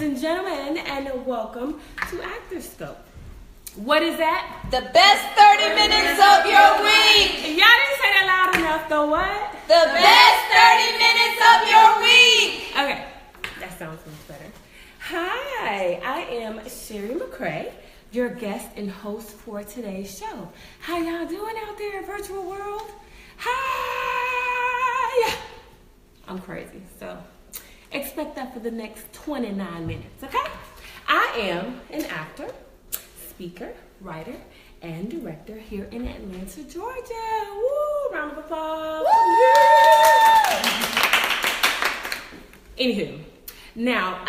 and gentlemen, and welcome to ActorScope. What is that? The best 30 minutes of your week. Y'all didn't say that loud enough, though. What? The best 30 minutes of your week. Okay, that sounds much better. Hi, I am Sherry McCray, your guest and host for today's show. How y'all doing out there, virtual world? Hi! I'm crazy, so expect that for the next 29 minutes, okay? I am an actor, speaker, writer, and director here in Atlanta, Georgia. Woo! Round of applause. Anywho, now,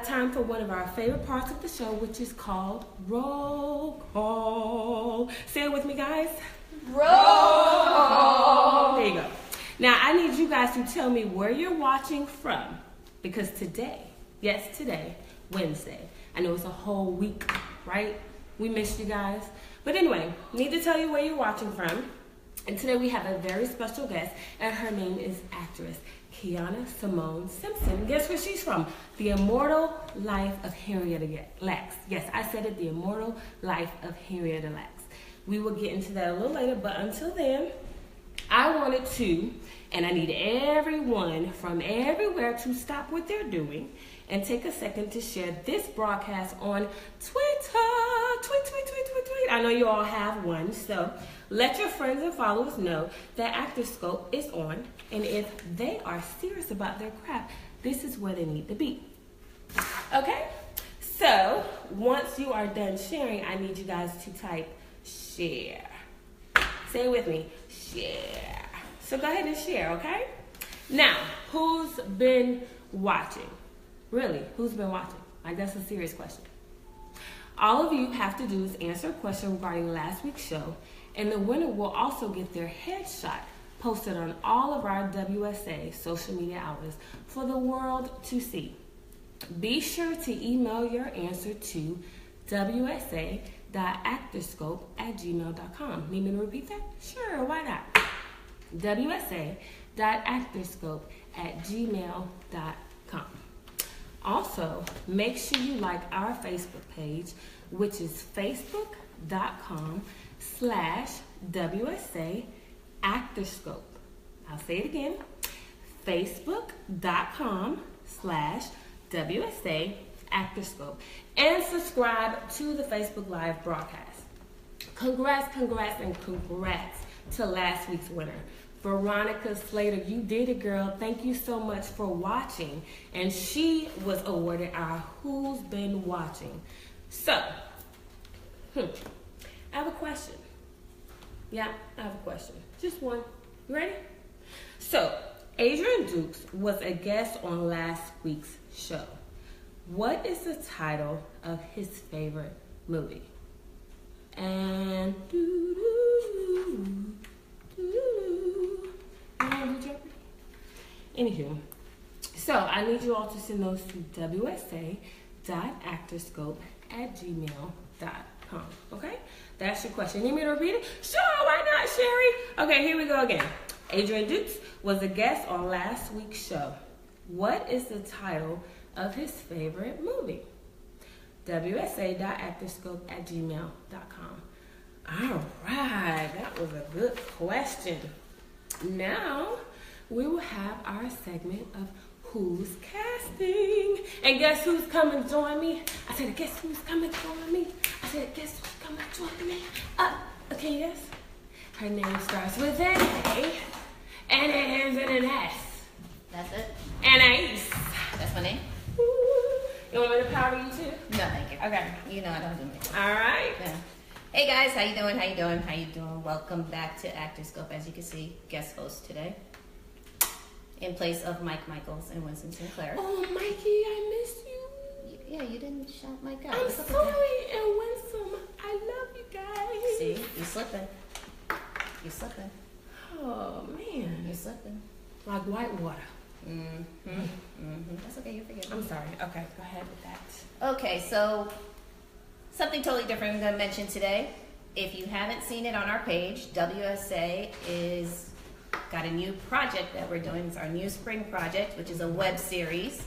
time for one of our favorite parts of the show, which is called Roll Call. Say it with me, guys. Roll Call. There you go. Now, I need you guys to tell me where you're watching from, because today, yes, today, Wednesday, I know it's a whole week, right? We missed you guys. But anyway, need to tell you where you're watching from. And today we have a very special guest, and her name is actress Kyanna Simone Simpson. Guess where she's from? The Immortal Life of Henrietta Lacks. Yes, I said it, The Immortal Life of Henrietta Lacks. We will get into that a little later, but until then, I wanted to, and I need everyone from everywhere to stop what they're doing and take a second to share this broadcast on Twitter. Tweet. I know you all have one, so let your friends and followers know that ActorScope is on, and if they are serious about their craft, this is where they need to be. Okay? So, once you are done sharing, I need you guys to type share. Say it with me, share. So go ahead and share, okay? Now, who's been watching? Really, who's been watching? Like, that's a serious question. All of you have to do is answer a question regarding last week's show, and the winner will also get their headshot posted on all of our WSA social media outlets for the world to see. Be sure to email your answer to wsa.actorscope@gmail.com. Need me to repeat that? Sure, why not? wsa.actorscope@gmail.com. Also, make sure you like our Facebook page, which is facebook.com/WSA ActorScope. I'll say it again, facebook.com/WSA ActorScope, and subscribe to the Facebook Live broadcast. Congrats to last week's winner. Veronica Slater, you did it, girl. Thank you so much for watching. And she was awarded our Who's Been Watching. So, I have a question. Yeah, I have a question. Just one. You ready? So, Adrian Dukes was a guest on last week's show. What is the title of his favorite movie? And anywho, so I need you all to send those to wsa.actorscope@gmail.com. Okay? That's your question. Need me to repeat it? Sure, why not, Sherry? Okay, here we go again. Adrian Dukes was a guest on last week's show. What is the title of his favorite movie? wsa.actorscope@gmail.com. All right, that was a good question. Now, we will have our segment of Who's Casting. And guess who's coming to join me? I said, guess who's coming to join me? I said, guess who's coming to join me? Okay, yes. Her name starts with an A, and it ends in an S. That's it? And Ace. That's my name? You want me to powder you too? No, thank you. Okay. You know I don't do it. All right. Yeah. Hey guys, how you doing? Welcome back to ActorScope. As you can see, guest host today. In place of Mike Michaels and Winston Sinclair. Oh, Mikey, I miss you. Yeah, you didn't shout Mike out. I'm sorry, and Winston, I love you guys. See, you're slipping. Oh, man. You're slipping. Like white water. That's okay, you're forgiven. I'm sorry. Okay, go ahead with that. Okay, so something totally different I'm going to mention today. If you haven't seen it on our page, WSA is got a new project that we're doing. It's our new spring project, which is a web series.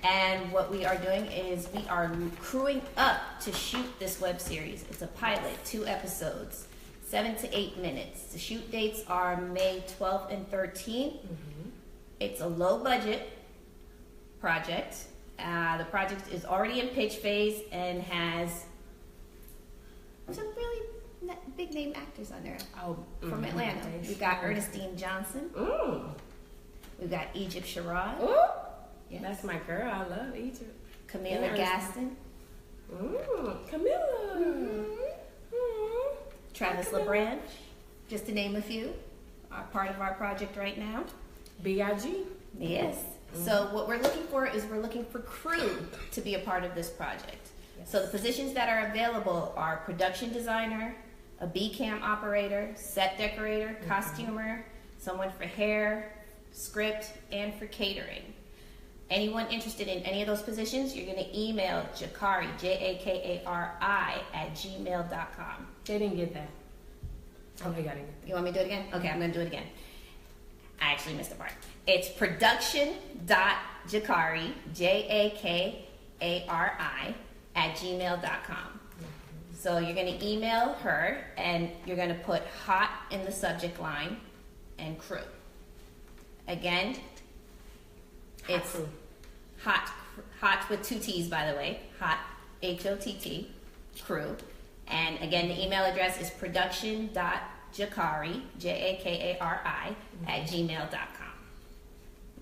And what we are doing is we are crewing up to shoot this web series. It's a pilot, 2 episodes, 7 to 8 minutes. The shoot dates are May 12th and 13th. It's a low budget project. The project is already in pitch phase and has some really big name actors on there from Atlanta. We've got Ernestine Johnson. We've got Egypt Sherrod. Yes. That's my girl. I love Egypt. Camilla Gaston. Camilla. Travis LeBranch, just to name a few, are part of our project right now. B.I.G. Yes. So what we're looking for is we're looking for crew to be a part of this project. Yes. So the positions that are available are production designer, a B-cam operator, set decorator, costumer, someone for hair, script, and for catering. Anyone interested in any of those positions, you're going to email Jakari, Jakari, @gmail.com. They didn't get that. Okay, got it. You want me to do it again? Okay, I'm going to do it again. I actually missed a part. It's production.jakari, Jakari, @gmail.com. So you're going to email her, and you're going to put hot in the subject line and crew. Again, it's hot with 2 T's, by the way. Hot, HOTT, crew. And again, the email address is production.jakari, Jakari, @gmail.com.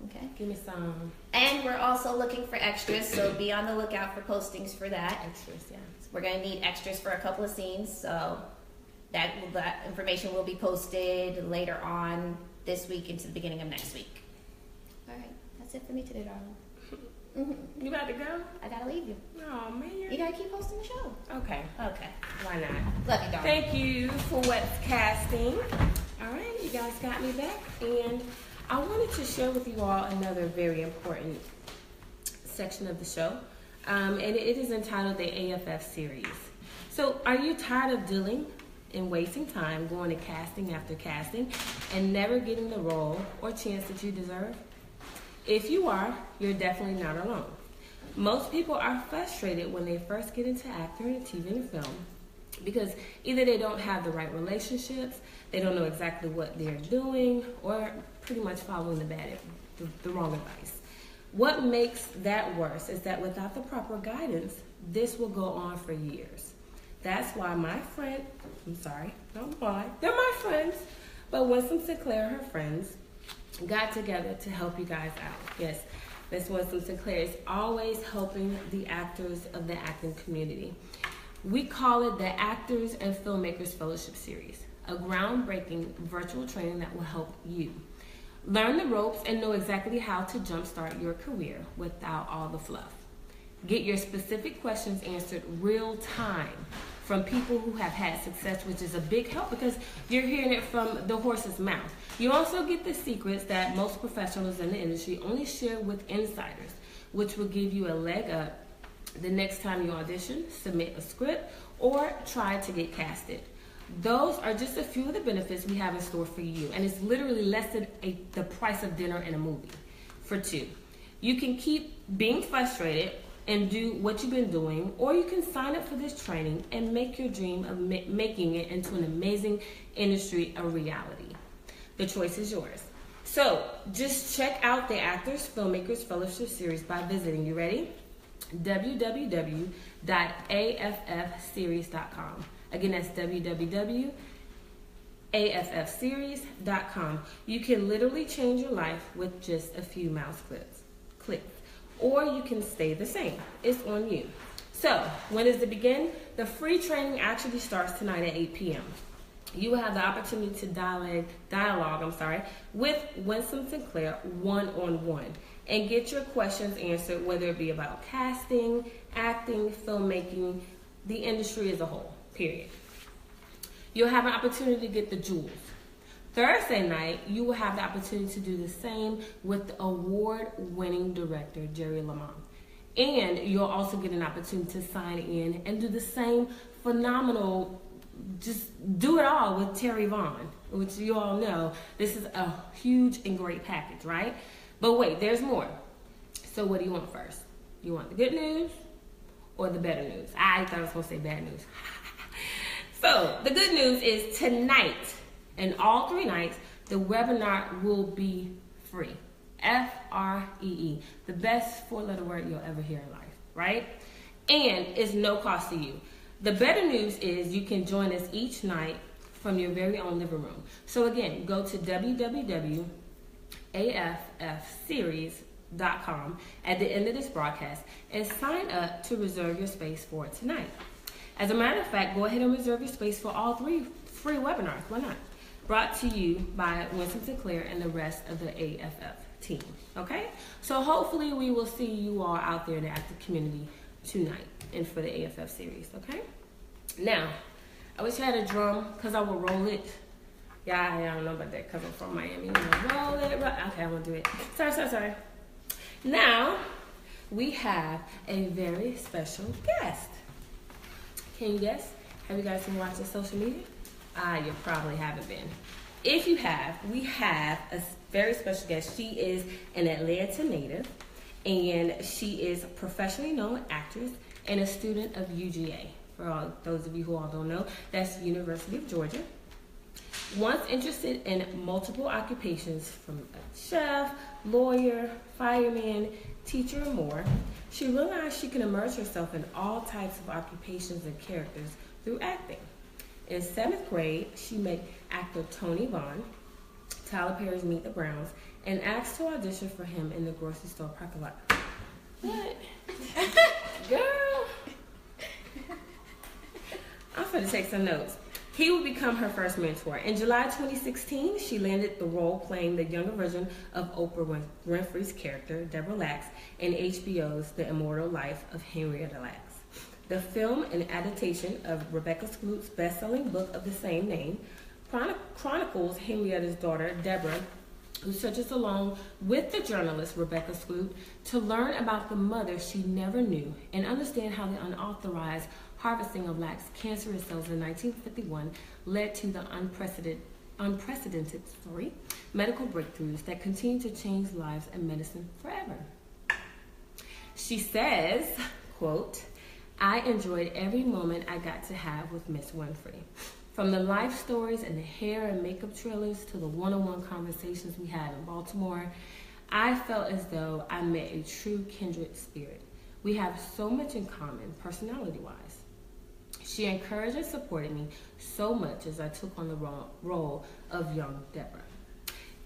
Okay. Give me some. And we're also looking for extras, so be on the lookout for postings for that. Extras, yeah. We're going to need extras for a couple of scenes, so that information will be posted later on this week into the beginning of next week. All right, that's it for me today, darling. You about to go? I gotta leave you. Oh man. You gotta keep hosting the show. Okay. Why not? Love you, darling. Thank you for what's casting. All right, you guys got me back, and I wanted to share with you all another very important section of the show, and it is entitled the AFF series. So, are you tired of dealing and wasting time going to casting after casting and never getting the role or chance that you deserve? If you are, you're definitely not alone. Most people are frustrated when they first get into acting, TV, and film because either they don't have the right relationships, they don't know exactly what they're doing, or pretty much following the wrong advice. What makes that worse is that without the proper guidance, this will go on for years. That's why they're my friends, but Winston Sinclair and her friends got together to help you guys out. Yes, Miss Winston Sinclair is always helping the actors of the acting community. We call it the Actors and Filmmakers Fellowship Series, a groundbreaking virtual training that will help you learn the ropes and know exactly how to jumpstart your career without all the fluff. Get your specific questions answered real time from people who have had success, which is a big help because you're hearing it from the horse's mouth. You also get the secrets that most professionals in the industry only share with insiders, which will give you a leg up the next time you audition, submit a script, or try to get casted. Those are just a few of the benefits we have in store for you, and it's literally less than the price of dinner in a movie for 2. You can keep being frustrated and do what you've been doing, or you can sign up for this training and make your dream of making it into an amazing industry a reality. The choice is yours. So just check out the Actors Filmmakers Fellowship Series by visiting, you ready? www.affseries.com. Again, that's www.affseries.com. You can literally change your life with just a few mouse clicks. Or you can stay the same. It's on you. So, when does it begin? The free training actually starts tonight at 8 p.m. You will have the opportunity to dialogue with Winston Sinclair one-on-one and get your questions answered, whether it be about casting, acting, filmmaking, the industry as a whole, period. You'll have an opportunity to get the jewels. Thursday night, you will have the opportunity to do the same with the award-winning director, Jerry Lamont. And you'll also get an opportunity to sign in and do the same phenomenal, just do it all with Terry Vaughn, which you all know, this is a huge and great package, right? But wait, there's more. So what do you want first? You want the good news or the better news? I thought I was supposed to say bad news. So, the good news is tonight and all 3 nights, the webinar will be free. Free. The best 4-letter word you'll ever hear in life, right? And it's no cost to you. The better news is you can join us each night from your very own living room. So again, go to www.affseries.com at the end of this broadcast and sign up to reserve your space for tonight. As a matter of fact, go ahead and reserve your space for all 3 free webinars. Why not? Brought to you by Winston Sinclair and the rest of the AFF team. Okay? So hopefully we will see you all out there in the active community tonight and for the AFF series. Okay? Now, I wish I had a drum because I will roll it. Yeah, I don't know about that because I'm from Miami. Roll it. Okay, I won't do it. Sorry. Now, we have a very special guest. Can you guess? Have you guys been watching social media? You probably haven't been. If you have, we have a very special guest. She is an Atlanta native, and she is a professionally known actress and a student of UGA. For all those of you who all don't know, that's the University of Georgia. Once interested in multiple occupations from a chef, lawyer, fireman, teacher, and more, she realized she can immerse herself in all types of occupations and characters through acting. In 7th grade, she met actor Tony Vaughn, Tyler Perry's Meet the Browns, and asked to audition for him in the grocery store parking lot. What? Girl! I'm going to take some notes. He would become her first mentor. In July 2016, she landed the role playing the younger version of Oprah Winfrey's character, Deborah Lacks, in HBO's The Immortal Life of Henrietta Lacks. The film, an adaptation of Rebecca Skloot's best-selling book of the same name, chronicles Henrietta's daughter, Deborah, who searches along with the journalist Rebecca Skloot to learn about the mother she never knew and understand how the unauthorized harvesting of Lacks' cancerous cells in 1951 led to the unprecedented medical breakthroughs that continue to change lives and medicine forever. She says, quote, "I enjoyed every moment I got to have with Miss Winfrey. From the life stories and the hair and makeup trailers to the one-on-one conversations we had in Baltimore, I felt as though I met a true kindred spirit. We have so much in common, personality-wise. She encouraged and supported me so much as I took on the role of young Deborah."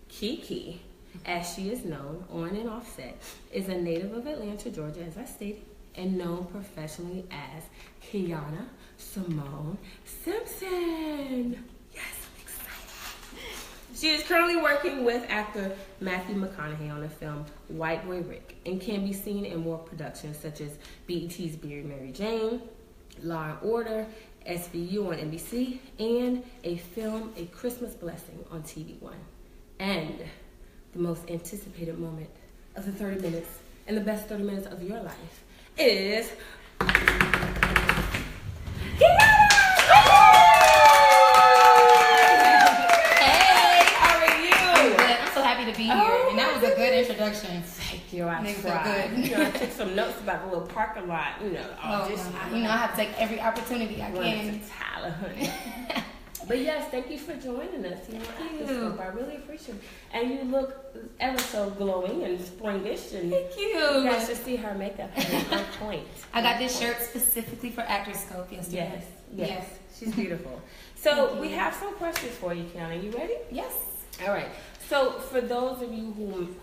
Kiki, as she is known on and off set, is a native of Atlanta, Georgia, as I stated, and known professionally as Kyanna Simone Simpson. Yes, I'm excited. She is currently working with actor Matthew McConaughey on the film White Boy Rick and can be seen in more productions such as BET's Beard Mary Jane, Law and Order, SVU on NBC, and a film, A Christmas Blessing, on TV1. And the most anticipated moment of the 30 minutes and the best 30 minutes of your life is To be here, and that was a good introduction. Thank you. I tried. I took some notes about the little parking lot. I have to take every opportunity I can. Tyler, honey. But yes, thank you for joining us here on ActorScope. I really appreciate it. And you look ever so glowing and springish. And thank you. You guys should see her makeup on point. I got this shirt specifically for ActorScope yesterday. Yes. She's beautiful. So we have some questions for you, Kyanna. You ready? Yes. All right. So, for those of you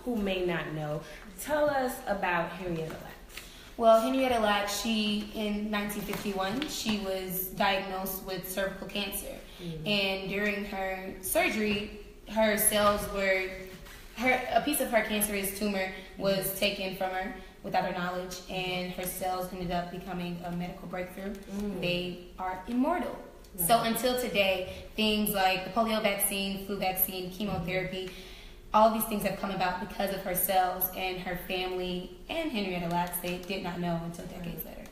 who may not know, tell us about Henrietta Lacks. Well, Henrietta Lacks, in 1951, she was diagnosed with cervical cancer. Mm-hmm. And during her surgery, her cells a piece of her cancerous tumor was taken from her without her knowledge, and her cells ended up becoming a medical breakthrough. Mm-hmm. They are immortal. Right. So until today, things like the polio vaccine, flu vaccine, chemotherapy, all of these things have come about because of her cells, and her family and Henrietta Lacks, they did not know until decades later.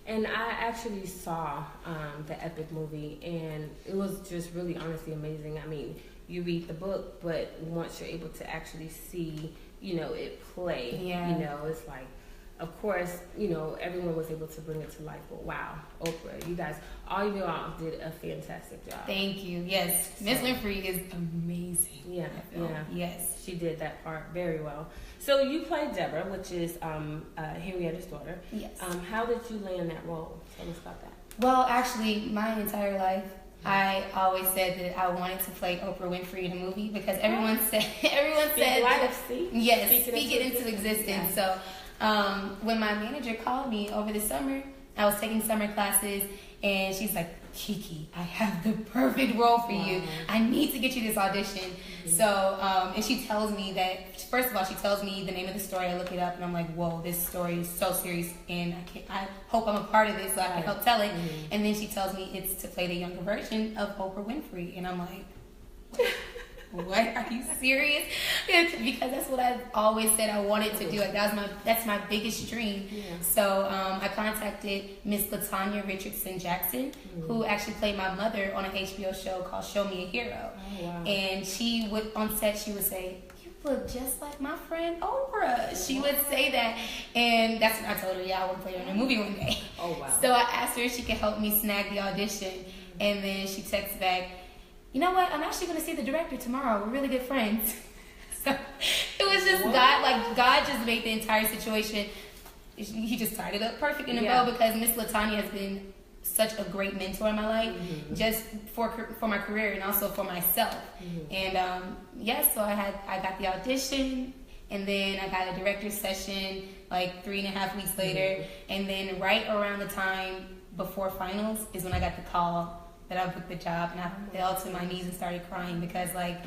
And I actually saw the Epic movie, and it was just really honestly amazing. I mean, you read the book, but once you're able to actually see, it play, it's like, of course, you know, everyone was able to bring it to life. But wow, Oprah, you guys, all of y'all did a fantastic job. Thank you. Yes, Miss Winfrey is amazing. Yeah, yeah. Yes, she did that part very well. So you played Deborah, which is Henrietta's daughter. Yes. How did you land that role? Tell us about that. Well, actually, my entire life, I always said that I wanted to play Oprah Winfrey in a movie because everyone said yes, speak it into existence. Yeah. So when my manager called me over the summer, I was taking summer classes, and she's like, Kiki, I have the perfect role for you. I need to get you this audition. Mm-hmm. So, and she tells me that, first of all, she tells me the name of the story. I look it up, and I'm like, whoa, this story is so serious, and I hope I'm a part of it so I can help tell it. Mm-hmm. And then she tells me it's to play the younger version of Oprah Winfrey. And I'm like, what? Are you serious? Because that's what I've always said I wanted to do. Like that's my biggest dream. Yeah. So I contacted Miss LaTanya Richardson Jackson, who actually played my mother on an HBO show called Show Me a Hero. Oh, wow. And she would on set she would say, "You look just like my friend Oprah." She would say that, and that's when I told her, "Yeah, I want to play her in a movie one day." Oh wow! So I asked her if she could help me snag the audition, and then she texted back, "You know what? I'm actually going to see the director tomorrow. We're really good friends." So it was just God. Like God just made the entire situation. He just tied it up perfect in a bow because Miss LaTanya has been such a great mentor in my life, just for my career and also for myself. And so I got the audition, and then I got a director's session like 3.5 weeks later, and then right around the time before finals is when I got the call that I booked the job, and I fell to my knees and started crying because like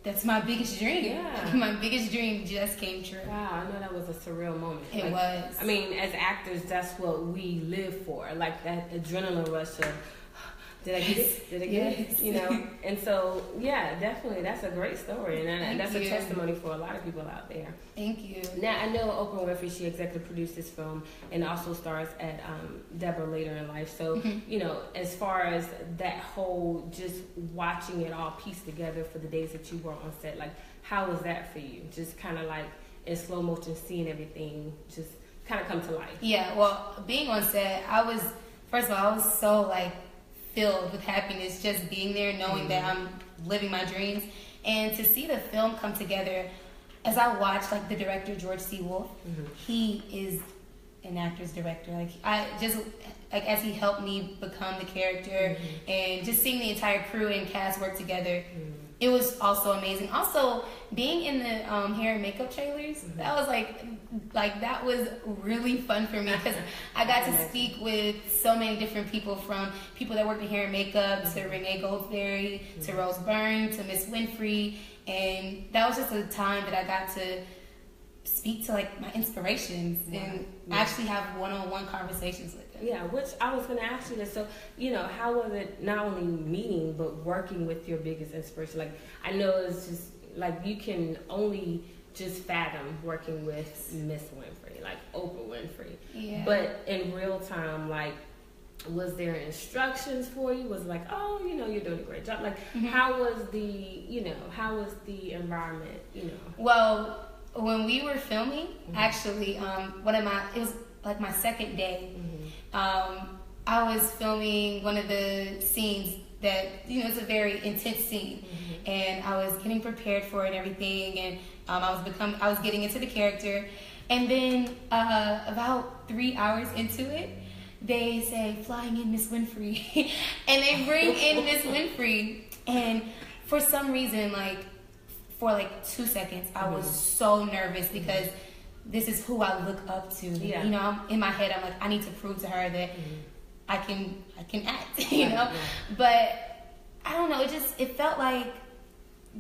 that's my biggest dream. Yeah. My biggest dream just came true. Wow, I know that was a surreal moment. It was. I mean, as actors, that's what we live for. Like that adrenaline rush of, did I get it? Did I get it? You know? And so, yeah, definitely, that's a great story. And that's a testimony for a lot of people out there. Thank you. Now, I know Oprah Winfrey, she executive produced this film and also stars at Deborah later in life. So, you know, as far as that whole just watching it all pieced together for the days that you were on set, like, how was that for you? Just kind of like in slow motion, seeing everything just kind of come to life. Yeah, well, being on set, first of all, I was so like, filled with happiness just being there, knowing that I'm living my dreams, and to see the film come together. As I watched, like the director George C. Wolfe, he is an actor's director. Like as he helped me become the character, and just seeing the entire crew and cast work together, it was also amazing. Also, being in the hair and makeup trailers, that was like that was really fun for me because I got to speak with so many different people, from people that worked in hair and makeup to Renee Goldsberry to Rose Byrne to Miss Winfrey, and that was just a time that I got to speak to like my inspirations and actually have one-on-one conversations with them. Yeah, which I was going to ask you this. So, you know, how was it not only meeting but working with your biggest inspiration? Like, I know it's just like you can only just fathom working with Miss Winfrey, like Oprah Winfrey. Yeah. But in real time, like, was there instructions for you? Was it like, oh, you know, you're doing a great job? Like, how was the environment, you know? Well, when we were filming, actually, it was like my second day. I was filming one of the scenes that, you know, it's a very intense scene, and I was getting prepared for it and everything, and I was getting into the character, and then about 3 hours into it, they say, "Flying in Miss Winfrey," and they bring in Miss Winfrey, and for some reason, like, for like 2 seconds, I was so nervous because this is who I look up to. Yeah. You know, in my head, I'm like, I need to prove to her that I can act, you know? But I don't know, it felt like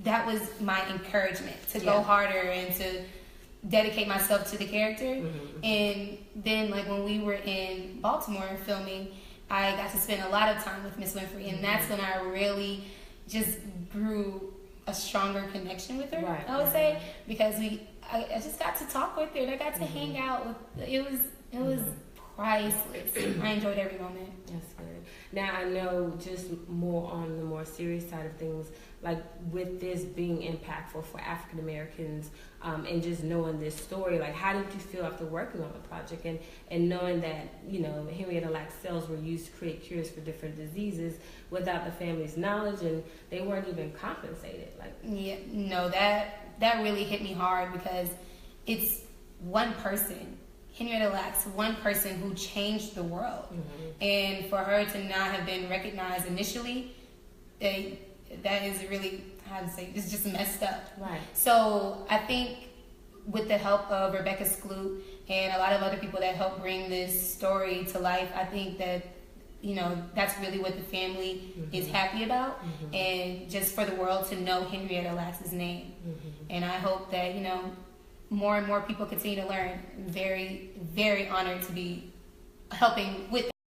that was my encouragement to go harder and to dedicate myself to the character. And then, like, when we were in Baltimore filming, I got to spend a lot of time with Miss Winfrey, and that's when I really just grew a stronger connection with her, I would say, because I just got to talk with her, and I got to hang out with. It was priceless. I enjoyed every moment. That's good. Now I know just more on the more serious side of things, like with this being impactful for African Americans, and just knowing this story, like how did you feel after working on the project and knowing that, you know, Henrietta Lacks cells were used to create cures for different diseases without the family's knowledge, and they weren't even compensated? Like, yeah, no, that really hit me hard, because it's one person, Henrietta Lacks, one person who changed the world. And for her to not have been recognized initially, that is really, how to say, it's just messed up. Right. So I think with the help of Rebecca Skloot and a lot of other people that helped bring this story to life, I think that, you know, that's really what the family is happy about, and just for the world to know Henrietta Lacks' name. And I hope that, you know, more and more people continue to learn. I'm very, very honored to be helping with